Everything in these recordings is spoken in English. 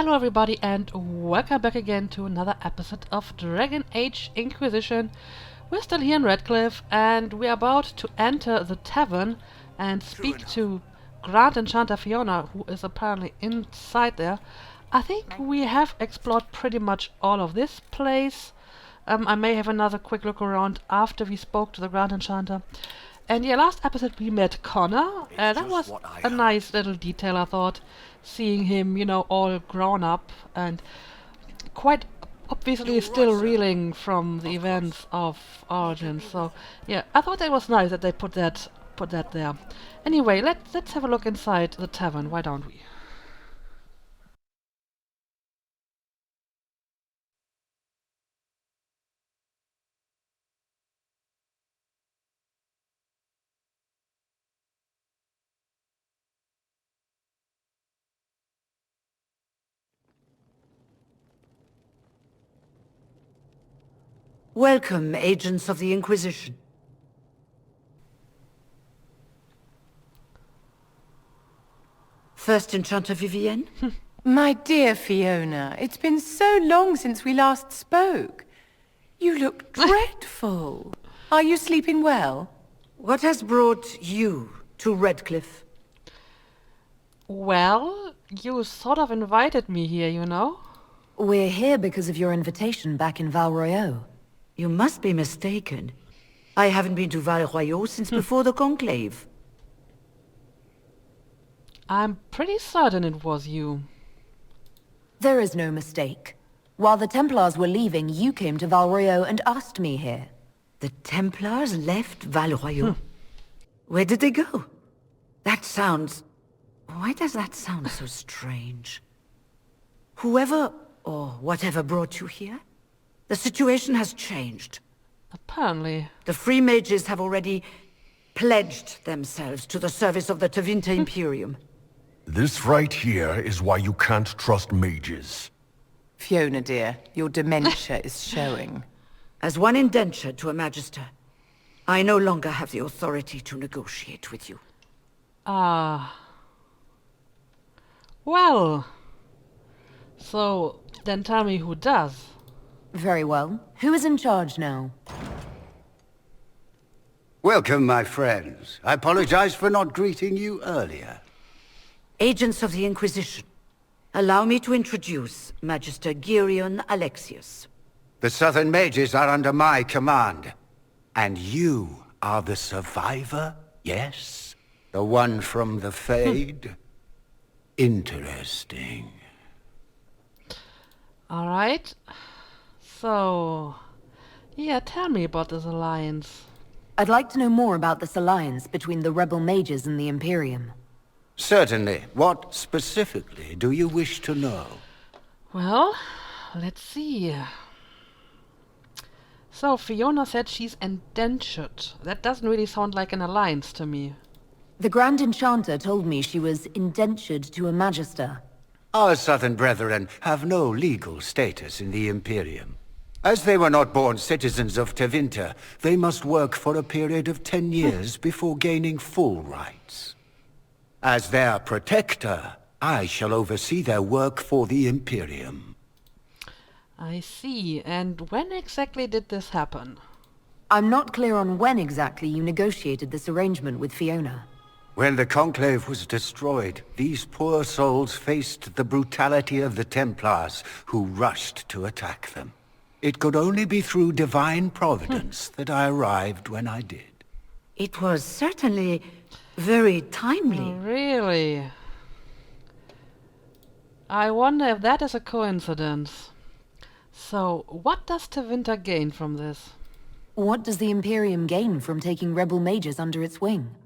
Hello everybody and welcome back again to another episode of Dragon Age Inquisition. We're still here in Redcliffe and we're about to enter the tavern and speak to Grand Enchanter Fiona, who is apparently inside there. I think we have explored pretty much all of this place. I may have another quick look around after we spoke to the Grand Enchanter. And yeah, last episode we met Connor. That was a nice little detail, I thought. Seeing him, you know, all grown up and quite obviously still reeling from the events of Origins. So yeah, I thought it was nice that they put that there. Anyway, let's have a look inside the tavern. Why don't we? Welcome, agents of the Inquisition. First Enchanter Vivian? My dear Fiona, it's been so long since we last spoke. You look dreadful. Are you sleeping well? What has brought you to Redcliffe? Well, you sort of invited me here, you know? We're here because of your invitation back in Val Royeaux. You must be mistaken. I haven't been to Val Royeaux since before the Conclave. I'm pretty certain it was you. There is no mistake. While the Templars were leaving, you came to Val Royeaux and asked me here. The Templars left Val Royeaux? Where did they go? That sounds... Why does that sound so strange? Whoever or whatever brought you here? The situation has changed. Apparently. The Free Mages have already pledged themselves to the service of the Tevinter Imperium. This right here is why you can't trust mages. Fiona, dear, your dementia is showing. As one indentured to a Magister, I no longer have the authority to negotiate with you. Ah. Well. So, then tell me who does. Very well. Who is in charge now? Welcome, my friends. I apologize for not greeting you earlier. Agents of the Inquisition, allow me to introduce Magister Girion Alexius. The Southern Mages are under my command. And you are the survivor, yes? The one from the Fade? Interesting. Alright. So... yeah, tell me about this alliance. I'd like to know more about this alliance between the rebel mages and the Imperium. Certainly. What specifically do you wish to know? Well, let's see. So, Fiona said she's indentured. That doesn't really sound like an alliance to me. The Grand Enchanter told me she was indentured to a Magister. Our Southern brethren have no legal status in the Imperium. As they were not born citizens of Tevinter, they must work for a period of 10 years before gaining full rights. As their protector, I shall oversee their work for the Imperium. I see. And when exactly did this happen? I'm not clear on when exactly you negotiated this arrangement with Fiona. When the Conclave was destroyed, these poor souls faced the brutality of the Templars, who rushed to attack them. It could only be through divine providence that I arrived when I did. It was certainly very timely. Really? I wonder if that is a coincidence. So, what does Tevinter gain from this? What does the Imperium gain from taking rebel mages under its wing?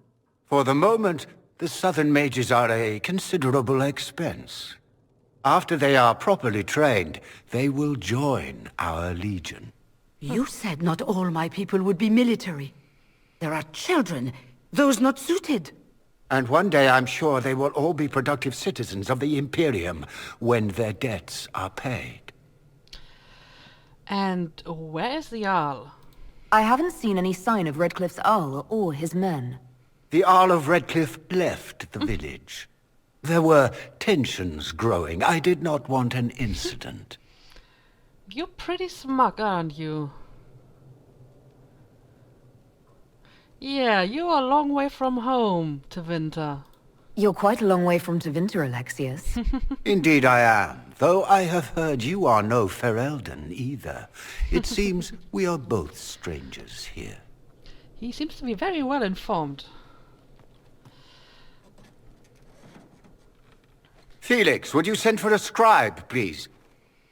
For the moment, the Southern Mages are a considerable expense. After they are properly trained, they will join our legion. You said not all my people would be military. There are children, those not suited. And one day I'm sure they will all be productive citizens of the Imperium when their debts are paid. And where is the Jarl? I haven't seen any sign of Redcliffe's Jarl or his men. The Jarl of Redcliffe left the village. There were tensions growing. I did not want an incident. You're pretty smug, aren't you? Yeah, you're a long way from home, Tevinter. You're quite a long way from Tevinter, Alexius. Indeed I am, though I have heard you are no Ferelden either. It seems we are both strangers here. He seems to be very well informed. Felix, would you send for a scribe, please?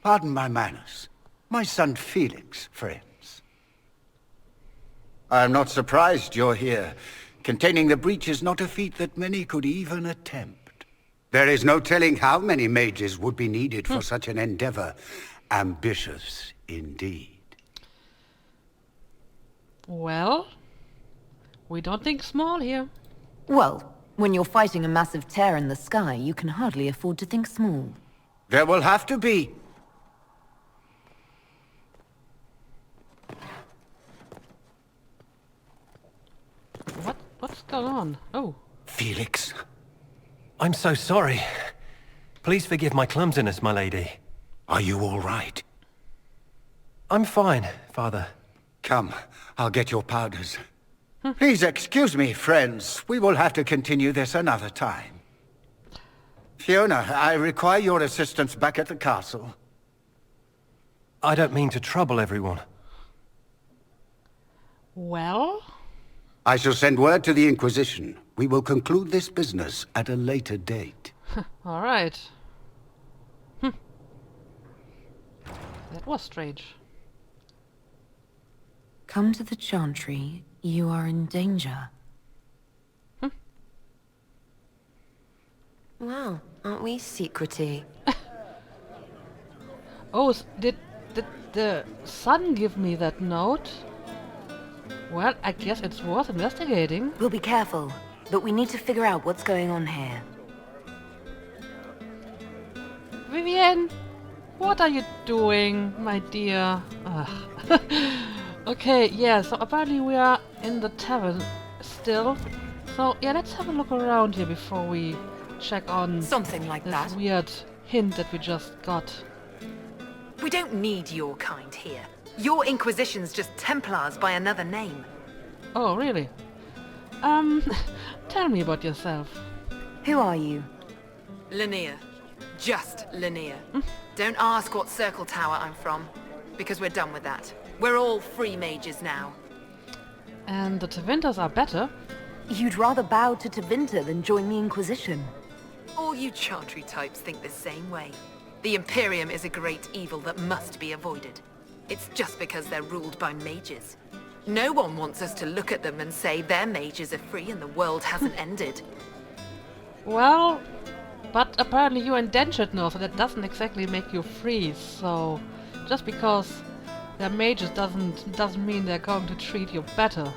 Pardon my manners. My son Felix, friends. I am not surprised you're here. Containing the breach is not a feat that many could even attempt. There is no telling how many mages would be needed for such an endeavor. Ambitious, indeed. Well, we don't think small here. Well, when you're fighting a massive tear in the sky, you can hardly afford to think small. There will have to be. What's going on? Oh. Felix. I'm so sorry. Please forgive my clumsiness, my lady. Are you all right? I'm fine, Father. Come, I'll get your powders. Please excuse me, friends. We will have to continue this another time. Fiona, I require your assistance back at the castle. I don't mean to trouble everyone. Well? I shall send word to the Inquisition. We will conclude this business at a later date. All right. That was strange. Come to the Chantry. You are in danger. Wow, aren't we secrety? Oh, did the sun give me that note? Well, I guess it's worth investigating. We'll be careful, but we need to figure out what's going on here. Vivian, what are you doing, my dear? Ugh. Okay, yeah, so apparently we are in the tavern still. So, yeah, let's have a look around here before we check on Something like this that. weird hint that we just got. We don't need your kind here. Your Inquisition's just Templars by another name. Oh, really? Tell me about yourself. Who are you? Linnea. Just Linnea. Don't ask what Circle Tower I'm from, because we're done with that. We're all free mages now. And the Tevinters are better? You'd rather bow to Tevinter than join the Inquisition. All you Chantry types think the same way. The Imperium is a great evil that must be avoided. It's just because they're ruled by mages. No one wants us to look at them and say their mages are free and the world hasn't ended. Well, but apparently you're indentured now, so that doesn't exactly make you free. So, just because they're mages doesn't mean they're going to treat you better.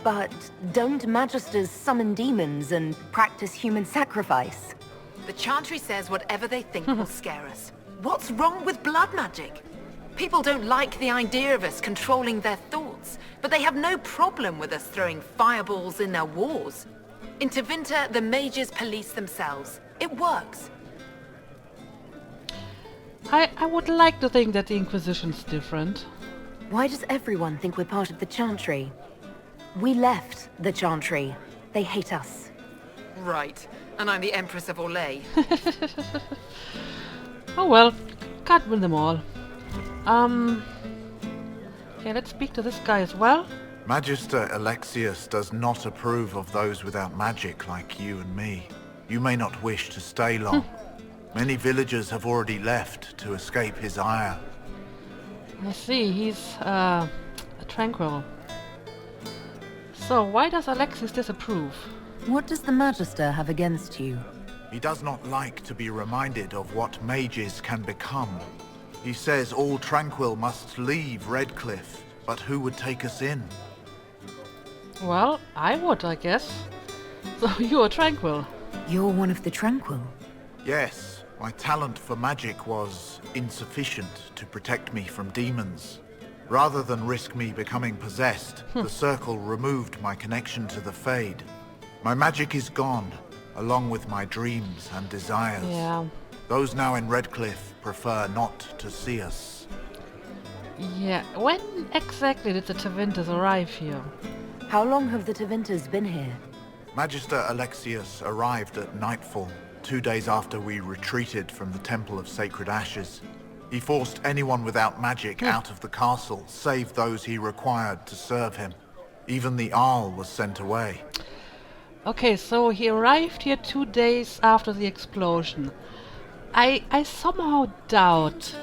But don't Magisters summon demons and practice human sacrifice? The Chantry says whatever they think will scare us. What's wrong with blood magic? People don't like the idea of us controlling their thoughts, but they have no problem with us throwing fireballs in their wars. In Tevinter, the mages police themselves. It works. I would like to think that the Inquisition's different. Why does everyone think we're part of the Chantry? We left the Chantry. They hate us. Right. And I'm the Empress of Orlais. Oh well, can't win them all. Okay, let's speak to this guy as well. Magister Alexius does not approve of those without magic like you and me. You may not wish to stay long. Many villagers have already left to escape his ire. I see, he's a tranquil. So why does Alexius disapprove? What does the Magister have against you? He does not like to be reminded of what mages can become. He says all Tranquil must leave Redcliffe, but who would take us in? Well, I would, I guess. So you're tranquil. You're one of the Tranquil. Yes, my talent for magic was insufficient to protect me from demons. Rather than risk me becoming possessed, the Circle removed my connection to the Fade. My magic is gone, along with my dreams and desires. Yeah. Those now in Redcliffe prefer not to see us. Yeah. When exactly did the Tevinters arrive here? How long have the Tevinters been here? Magister Alexius arrived at nightfall, 2 days after we retreated from the Temple of Sacred Ashes. He forced anyone without magic out of the castle, save those he required to serve him. Even the Arl was sent away. Okay, so he arrived here 2 days after the explosion. I somehow doubt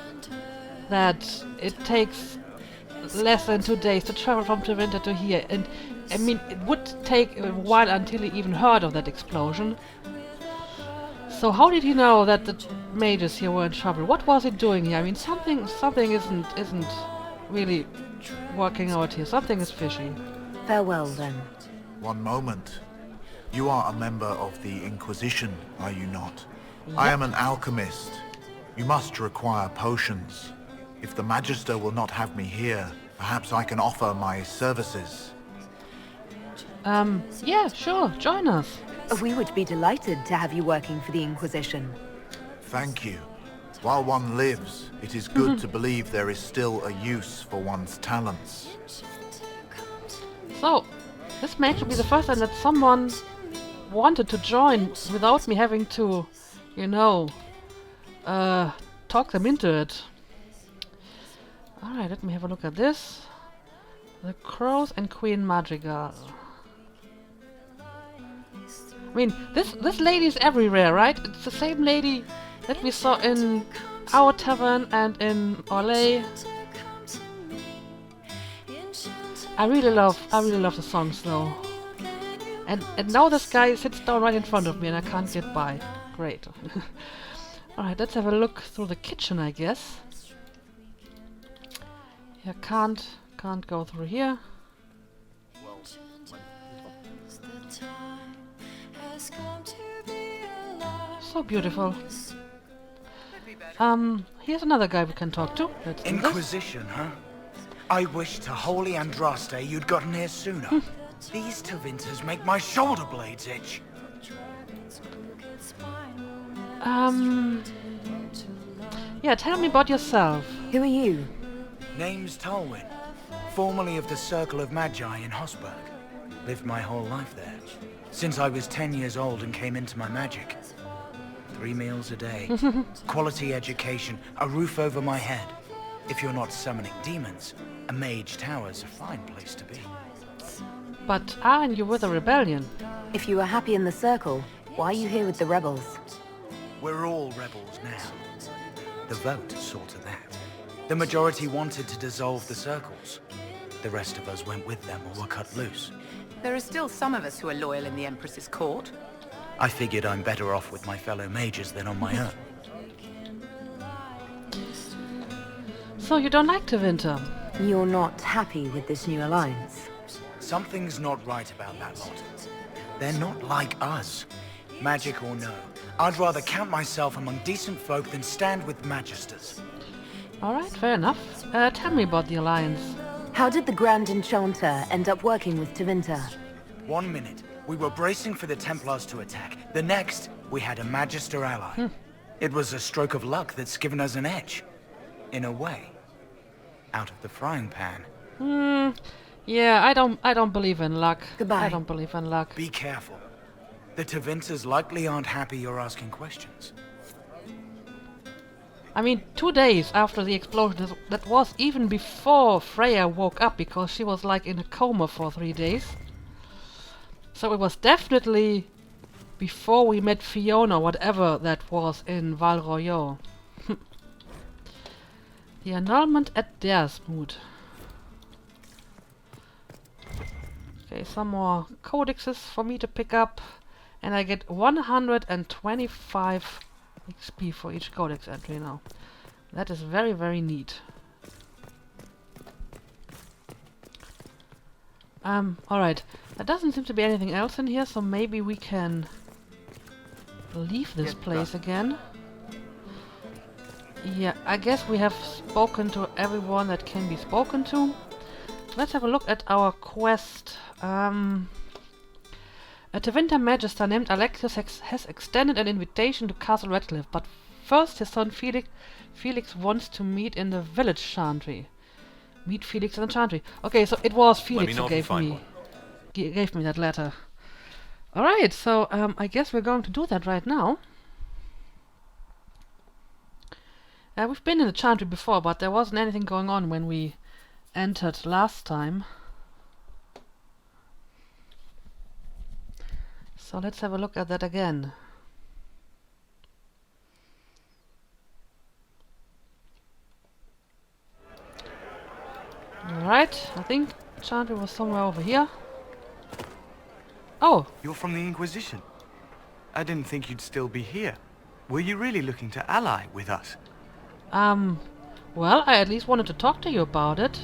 that it takes less than 2 days to travel from Tevinter to here. And I mean, it would take a while until he even heard of that explosion. So how did he know that the mages here were in trouble? What was he doing here? I mean, something isn't really working out here. Something is fishy. Farewell, then. One moment. You are a member of the Inquisition, are you not? I am an alchemist. You must require potions. If the Magister will not have me here, perhaps I can offer my services. Yeah, sure, join us. We would be delighted to have you working for the Inquisition. Thank you. While one lives, it is good to believe there is still a use for one's talents. So, this may actually be the first time that someone wanted to join without me having to, you know, talk them into it. Alright, let me have a look at this. The Crows and Queen Madrigal. I mean, this lady is everywhere, right? It's the same lady that we saw in our tavern and in Orlais. I really love the songs though. And now this guy sits down right in front of me and I can't get by. Great. Alright, let's have a look through the kitchen, I guess. Yeah, can't go through here. So beautiful. Here's another guy we can talk to. Let's do this. Inquisition, huh? I wish to holy Andraste you'd gotten here sooner. These Tevinters make my shoulder blades itch. Yeah, tell me about yourself. Who are you? Name's Talwyn, formerly of the Circle of Magi in Hosberg. Lived my whole life there, since I was 10 years old and came into my magic. 3 meals a day, quality education, a roof over my head. If you're not summoning demons, a mage tower's a fine place to be. But aren't you with the rebellion? If you were happy in the Circle, why are you here with the rebels? We're all rebels now. The vote saw to that. The majority wanted to dissolve the circles. The rest of us went with them or were cut loose. There are still some of us who are loyal in the Empress's court. I figured I'm better off with my fellow mages than on my own. So you don't like Tevinter? You're not happy with this new alliance? Something's not right about that lot. They're not like us. Magic or no, I'd rather count myself among decent folk than stand with magisters. Alright, fair enough. Tell me about the alliance. How did the Grand Enchanter end up working with Tevinter? 1 minute, we were bracing for the Templars to attack. The next, we had a Magister ally. It was a stroke of luck that's given us an edge. In a way. Out of the frying pan. Yeah, I don't believe in luck. Goodbye. I don't believe in luck. Be careful. The Tevinters likely aren't happy you're asking questions. I mean, 2 days after the explosion, that was even before Freya woke up, because she was like in a coma for 3 days. So it was definitely before we met Fiona, whatever that was, in Val Royeaux. The annulment at Dersmood. Okay, some more codexes for me to pick up. And I get 125 XP for each codex entry now. That is very, very neat. Alright. There doesn't seem to be anything else in here, so maybe we can leave this place again. Yeah, I guess we have spoken to everyone that can be spoken to. Let's have a look at our quest. A Tevinter Magister named Alexios has extended an invitation to Castle Redcliffe, but first his son Felix wants to meet in the village chantry. Meet Felix in the chantry. Okay, so it was Felix who gave me that letter. Alright, so I guess we're going to do that right now. We've been in the chantry before, but there wasn't anything going on when we entered last time. So let's have a look at that again. Alright, I think chantry was somewhere over here. Oh! You're from the Inquisition. I didn't think you'd still be here. Were you really looking to ally with us? Well, I at least wanted to talk to you about it.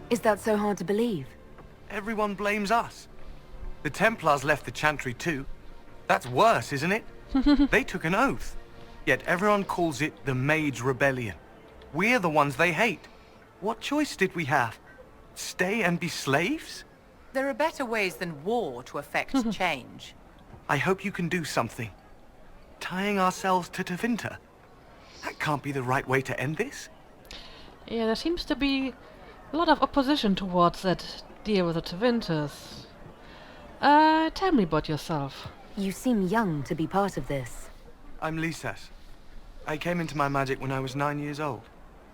Is that so hard to believe? Everyone blames us. The Templars left the Chantry too. That's worse, isn't it? They took an oath. Yet everyone calls it the Mage Rebellion. We're the ones they hate. What choice did we have? Stay and be slaves? There are better ways than war to affect change. I hope you can do something. Tying ourselves to Tevinter. That can't be the right way to end this. Yeah, there seems to be a lot of opposition towards that deal with the Tevinters. Tell me about yourself. You seem young to be part of this. I'm Mustache. I came into my magic when I was 9 years old.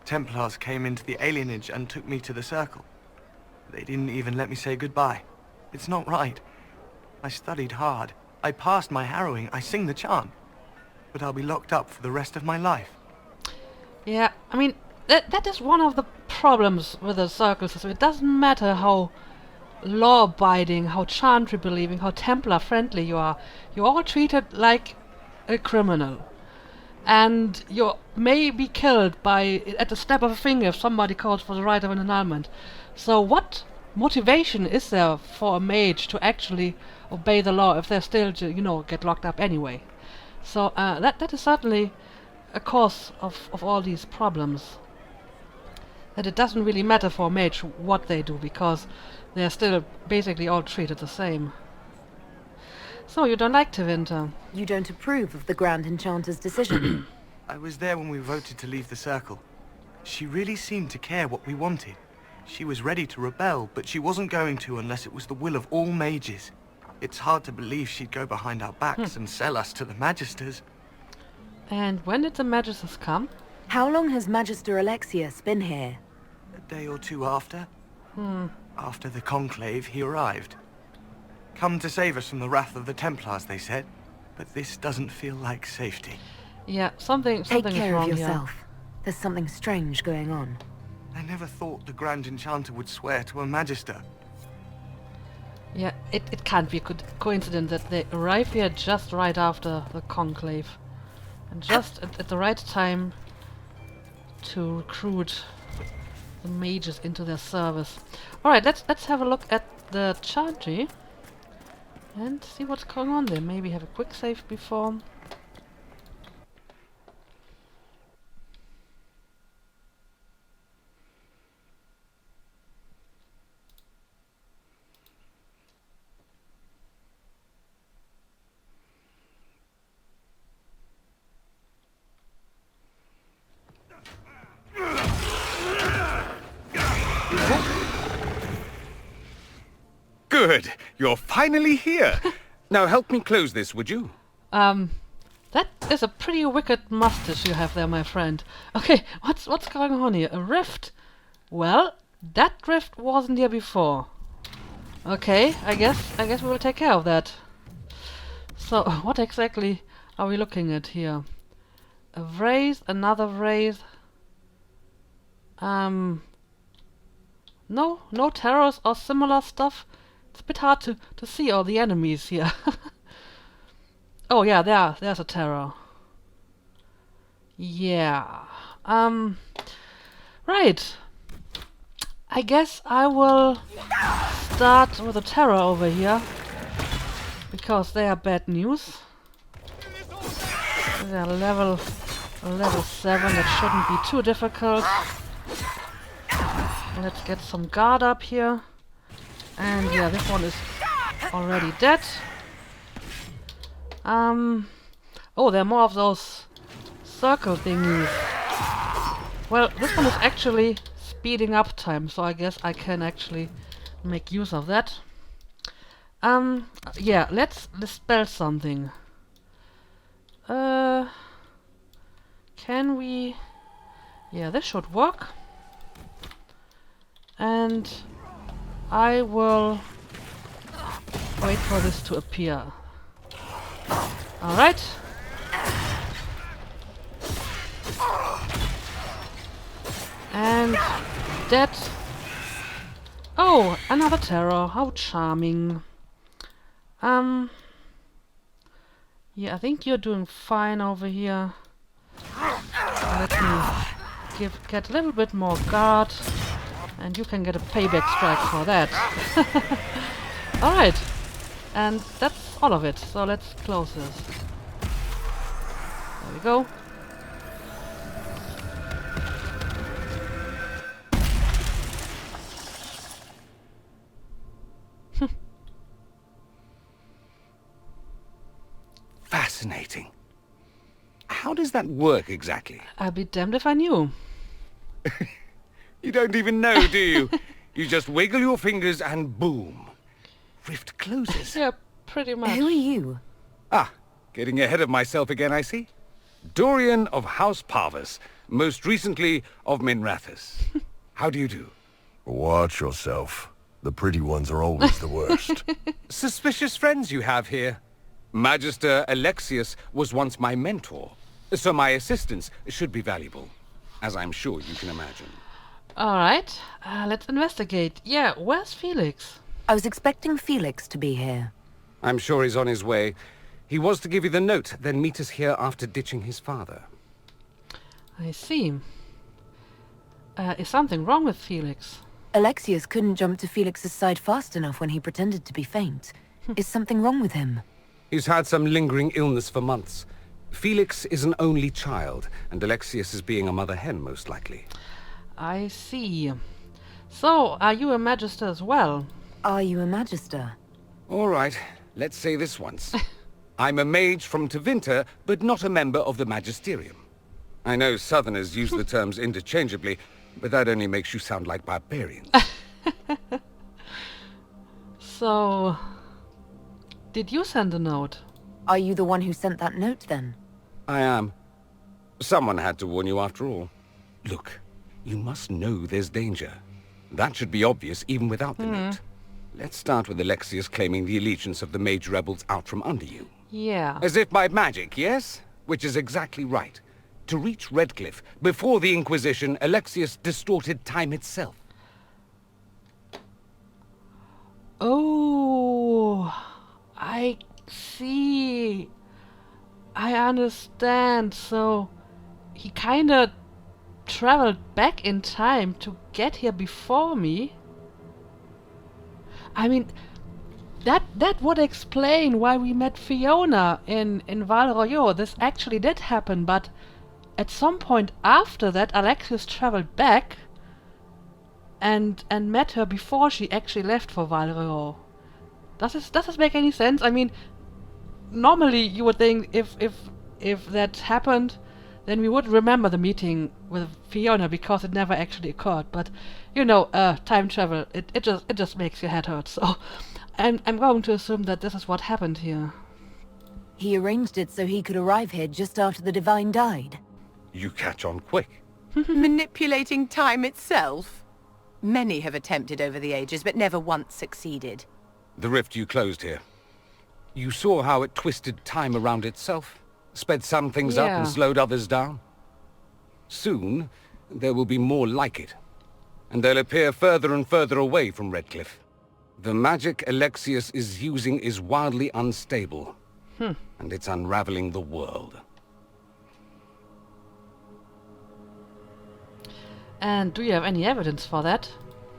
Templars came into the alienage and took me to the Circle. They didn't even let me say goodbye. It's not right. I studied hard. I passed my harrowing. I sing the chant. But I'll be locked up for the rest of my life. Yeah, I mean, that is one of the problems with the Circle system. It doesn't matter how law-abiding, how chantry-believing, how Templar-friendly you are. You're all treated like a criminal. And you may be killed by at the snap of a finger if somebody calls for the right of an annulment. So what motivation is there for a mage to actually obey the law if they're still, you know, get locked up anyway? So that is certainly a cause of all these problems. That it doesn't really matter for a mage what they do, because they're still basically all treated the same. So you don't like Tevinter? You don't approve of the Grand Enchanter's decision? I was there when we voted to leave the Circle. She really seemed to care what we wanted. She was ready to rebel, but she wasn't going to unless it was the will of all mages. It's hard to believe she'd go behind our backs and sell us to the Magisters. And when did the Magisters come? How long has Magister Alexios been here? A day or two after. After the Conclave, he arrived. Come to save us from the wrath of the Templars, they said. But this doesn't feel like safety. Yeah, something Take is care wrong of here. yourself. There's something strange going on. I never thought the Grand Enchanter would swear to a Magister. Yeah, it can't be a good coincidence that they arrive here just right after the Conclave. And just at the right time to recruit the mages into their service. Alright, let's have a look at the chantry and see what's going on there. Maybe have a quick save before. Good. You're finally here. Now help me close this, would you? That is a pretty wicked mustache you have there, my friend. Okay, what's going on here? A rift? Well, that rift wasn't here before. Okay, I guess we will take care of that. So, what exactly are we looking at here? A wraith, another wraith. No terrors or similar stuff. It's a bit hard to see all the enemies here. Oh yeah, there's a terror. Yeah. Right. I guess I will start with a terror over here, because they are bad news. They are level 7. That shouldn't be too difficult. Let's get some guard up here. And yeah, this one is already dead. Oh, there are more of those circle thingies. Well, this one is actually speeding up time, so I guess I can actually make use of that. Yeah, let's spell something. Can we... Yeah, this should work. And I will wait for this to appear. Alright. And dead. Oh, another terror. How charming. Yeah, I think you're doing fine over here. Let me get a little bit more guard. And you can get a payback strike for that. Alright. And that's all of it. So let's close this. There we go. Fascinating. How does that work exactly? I'd be damned if I knew. You don't even know, do you? You just wiggle your fingers and boom. Rift closes. Yeah, pretty much. Who are you? Ah, getting ahead of myself again, I see. Dorian of House Parvus, most recently of Minrathous. How do you do? Watch yourself. The pretty ones are always the worst. Suspicious friends you have here. Magister Alexius was once my mentor, so my assistance should be valuable, as I'm sure you can imagine. Alright, let's investigate. Yeah, where's Felix? I was expecting Felix to be here. I'm sure he's on his way. He was to give you the note, then meet us here after ditching his father. I see. Is something wrong with Felix? Alexius couldn't jump to Felix's side fast enough when he pretended to be faint. Is something wrong with him? He's had some lingering illness for months. Felix is an only child, and Alexius is being a mother hen, most likely. I see. So, are you a magister as well? Are you a magister? All right, let's say this once. I'm a mage from Tevinter, but not a member of the Magisterium. I know Southerners use the terms interchangeably, but that only makes you sound like barbarians. So... Did you send a note? Are you the one who sent that note, then? I am. Someone had to warn you after all. Look, you must know there's danger. That should be obvious even without the note. Let's start with Alexius claiming the allegiance of the mage rebels out from under you. Yeah. As if by magic, yes? Which is exactly right. To reach Redcliffe, before the Inquisition, Alexius distorted time itself. Oh... I see. I understand. So he kinda traveled back in time to get here before me. I mean, that would explain why we met Fiona in Val Royeaux. This actually did happen, but at some point after that, Alexius traveled back and met her before she actually left for Val Royeaux. Does this make any sense? I mean, normally you would think if that happened, then we would remember the meeting with Fiona because it never actually occurred. But you know, time travel, it just makes your head hurt. So I'm going to assume that this is what happened here. He arranged it so he could arrive here just after the Divine died. You catch on quick. Manipulating time itself? Many have attempted over the ages, but never once succeeded. The rift you closed here. You saw how it twisted time around itself, sped some things up and slowed others down. Soon, there will be more like it, and they'll appear further and further away from Redcliffe. The magic Alexius is using is wildly unstable, and it's unraveling the world. And do you have any evidence for that?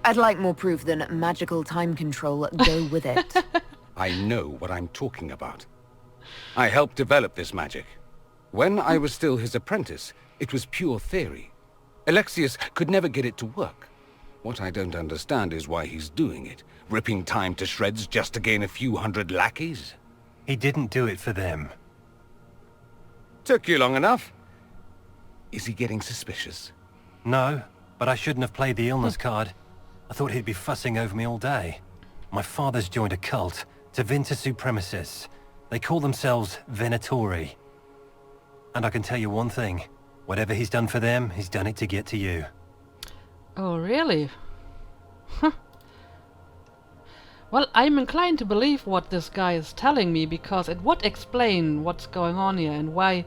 I'd like more proof than magical time control. Go with it. I know what I'm talking about. I helped develop this magic. When I was still his apprentice, it was pure theory. Alexius could never get it to work. What I don't understand is why he's doing it. Ripping time to shreds just to gain a few hundred lackeys. He didn't do it for them. Took you long enough. Is he getting suspicious? No, but I shouldn't have played the illness card. I thought he'd be fussing over me all day. My father's joined a cult, Tevinter supremacists. They call themselves Venatori. And I can tell you one thing. Whatever he's done for them, he's done it to get to you. Oh, really? Huh. Well, I'm inclined to believe what this guy is telling me, because it would explain what's going on here and why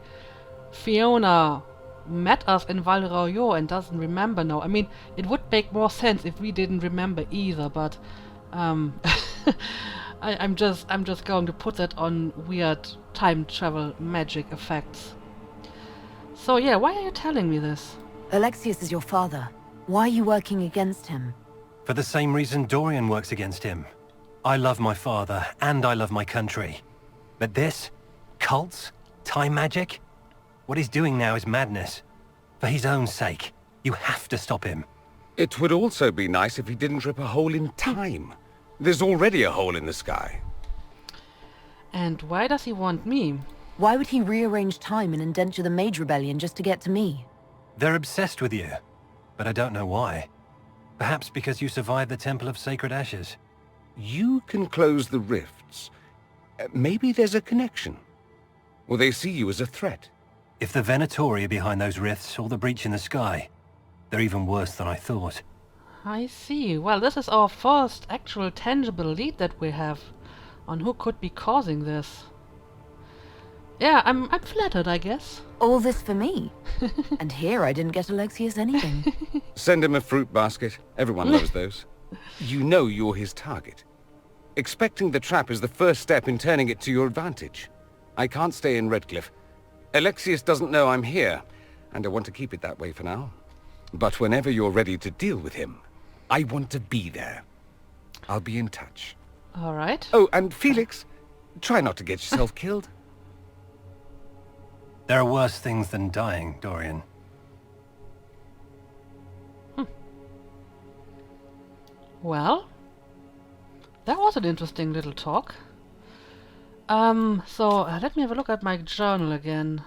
Fiona met us in Val Royeaux and doesn't remember now. I mean, it would make more sense if we didn't remember either, but I'm just going to put that on weird time travel magic effects. So yeah, why are you telling me this? Alexius is your father. Why are you working against him? For the same reason Dorian works against him. I love my father, and I love my country. But this? Cults? Time magic? What he's doing now is madness. For his own sake. You have to stop him. It would also be nice if he didn't rip a hole in time. There's already a hole in the sky. And why does he want me? Why would he rearrange time and indenture the Mage Rebellion just to get to me? They're obsessed with you. But I don't know why. Perhaps because you survived the Temple of Sacred Ashes. You can close the rifts. Maybe there's a connection. Or they see you as a threat. If the Venatori are behind those rifts or the breach in the sky, they're even worse than I thought. I see. Well, this is our first actual tangible lead that we have on who could be causing this. Yeah, I'm flattered, I guess. All this for me? And here I didn't get Alexius anything. Send him a fruit basket. Everyone loves those. You know you're his target. Expecting the trap is the first step in turning it to your advantage. I can't stay in Redcliffe. Alexius doesn't know I'm here, and I want to keep it that way for now. But whenever you're ready to deal with him, I want to be there. I'll be in touch. All right. Oh, and Felix, try not to get yourself killed. There are worse things than dying, Dorian. Well, that was an interesting little talk. Let me have a look at my journal again.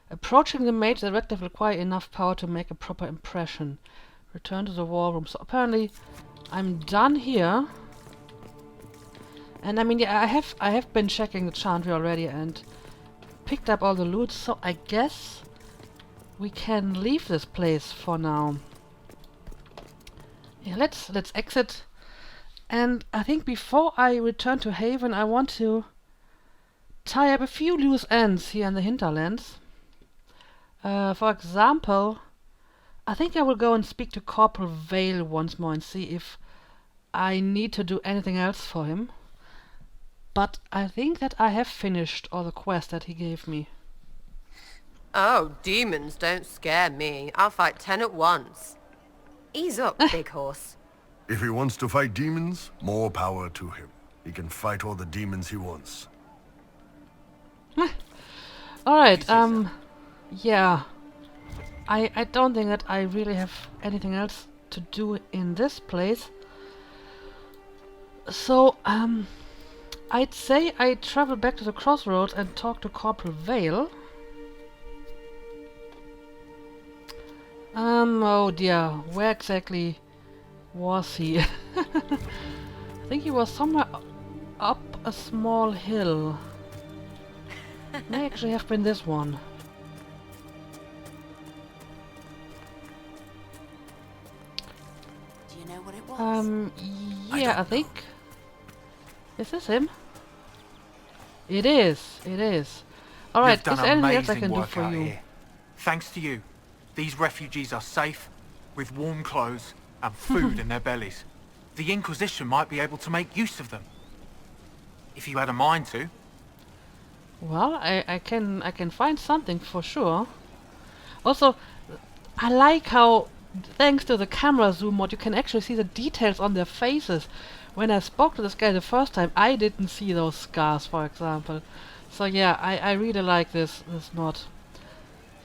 Approaching the mage directive require enough power to make a proper impression. Return to the war room. So apparently, I'm done here. And I mean, yeah, I have been checking the chantry already and picked up all the loot. So I guess we can leave this place for now. Yeah, let's exit. And I think before I return to Haven, I want to tie up a few loose ends here in the hinterlands. For example, I think I will go and speak to Corporal Vale once more and see if I need to do anything else for him. But I think that I have finished all the quests that he gave me. Oh, demons don't scare me. I'll fight 10 at once. Ease up, big horse. If he wants to fight demons, more power to him. He can fight all the demons he wants. Alright, yeah. I don't think that I really have anything else to do in this place. So, I'd say I travel back to the crossroads and talk to Corporal Vale. Oh dear, where exactly was he? I think he was somewhere up a small hill. May actually have been this one. Do you know what it was? Yeah, I think. Is this him? It is. It is. Alright, is there anything else I can do for you? Here. Thanks to you, these refugees are safe, with warm clothes and food in their bellies. The Inquisition might be able to make use of them. If you had a mind to. Well, I can find something for sure. Also, I like how, thanks to the camera zoom mod, you can actually see the details on their faces. When I spoke to this guy the first time, I didn't see those scars, for example. So yeah, I really like this mod.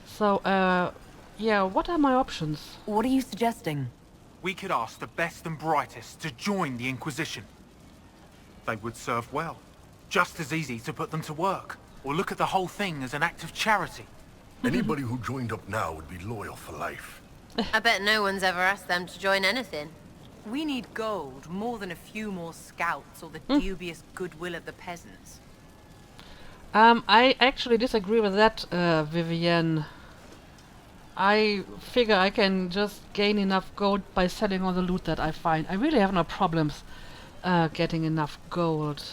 So, yeah, what are my options? What are you suggesting? we could ask the best and brightest to join the Inquisition. They would serve well. Just as easy to put them to work, or look at the whole thing as an act of charity. Anybody who joined up now would be loyal for life. I bet no one's ever asked them to join anything. We need gold more than a few more scouts or the dubious goodwill of the peasants. I actually disagree with that, Vivian. I figure I can just gain enough gold by selling all the loot that I find. I really have no problems getting enough gold.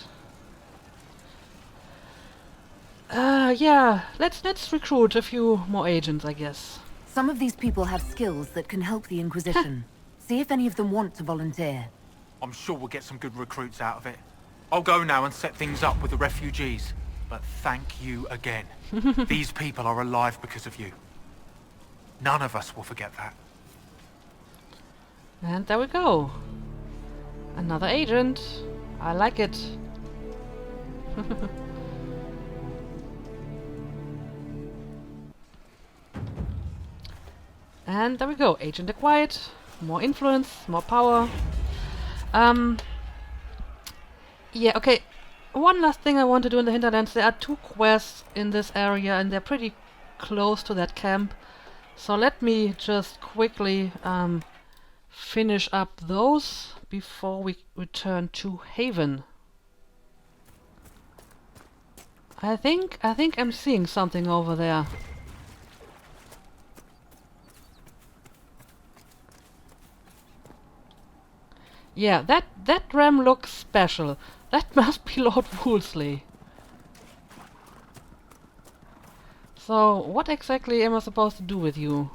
Yeah, let's recruit a few more agents, I guess. Some of these people have skills that can help the Inquisition. See if any of them want to volunteer. I'm sure we'll get some good recruits out of it. I'll go now and set things up with the refugees. But thank you again. These people are alive because of you. None of us will forget that. And there we go. Another agent. I like it. And there we go. Agent acquired. More influence, more power. Yeah, okay. One last thing I want to do in the hinterlands. There are 2 quests in this area and they're pretty close to that camp. So let me just quickly finish up those before we return to Haven. I think I'm seeing something over there. Yeah, that ram looks special. That must be Lord Woolsey. So, what exactly am I supposed to do with you?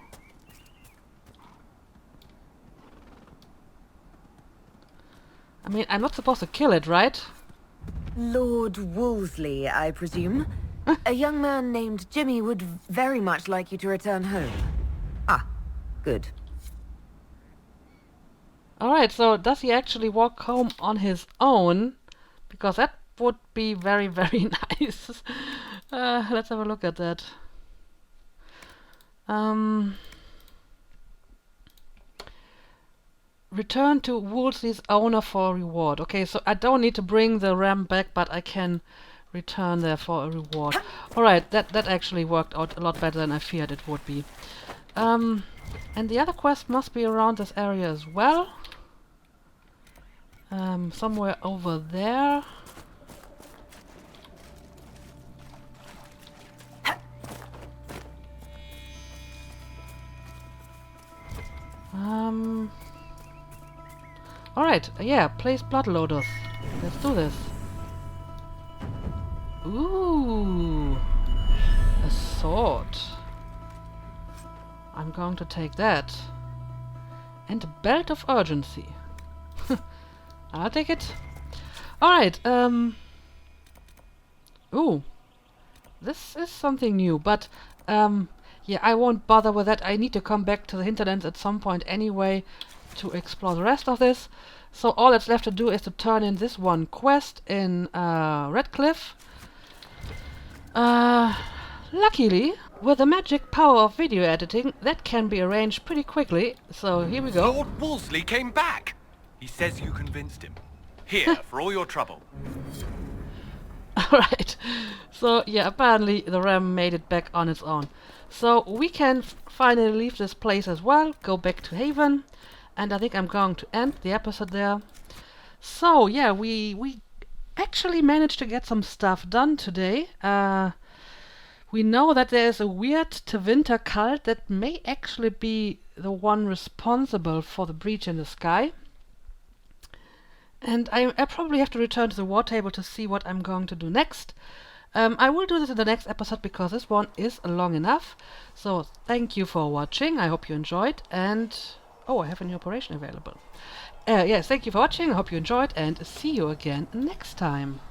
I mean, I'm not supposed to kill it, right? Lord Wolseley, I presume. A young man named Jimmy would very much like you to return home. Ah, good. Alright, so does he actually walk home on his own? Because that would be very, very nice. Let's have a look at that. Return to Woolsey's owner for a reward. Okay, so I don't need to bring the ram back, but I can return there for a reward. Alright, that actually worked out a lot better than I feared it would be. And the other quest must be around this area as well. Somewhere over there. Alright, yeah, place bloodloaders. Let's do this. Ooh, a sword. I'm going to take that. And a belt of urgency. I'll take it. Alright, ooh. This is something new, but, yeah, I won't bother with that. I need to come back to the hinterlands at some point anyway to explore the rest of this. So all that's left to do is to turn in this one quest in Redcliffe. Luckily, with the magic power of video editing, that can be arranged pretty quickly. So here we go. Lord Wolseley came back! He says you convinced him. Here, for all your trouble. Alright, so yeah, apparently the ram made it back on its own. So we can finally leave this place as well, go back to Haven, and I think I'm going to end the episode there. So yeah, we actually managed to get some stuff done today. We know that there is a weird Tevinter cult that may actually be the one responsible for the breach in the sky. And I probably have to return to the war table to see what I'm going to do next. I will do this in the next episode because this one is long enough. So thank you for watching. I hope you enjoyed. And oh, I have a new operation available. Yes, thank you for watching. I hope you enjoyed and see you again next time.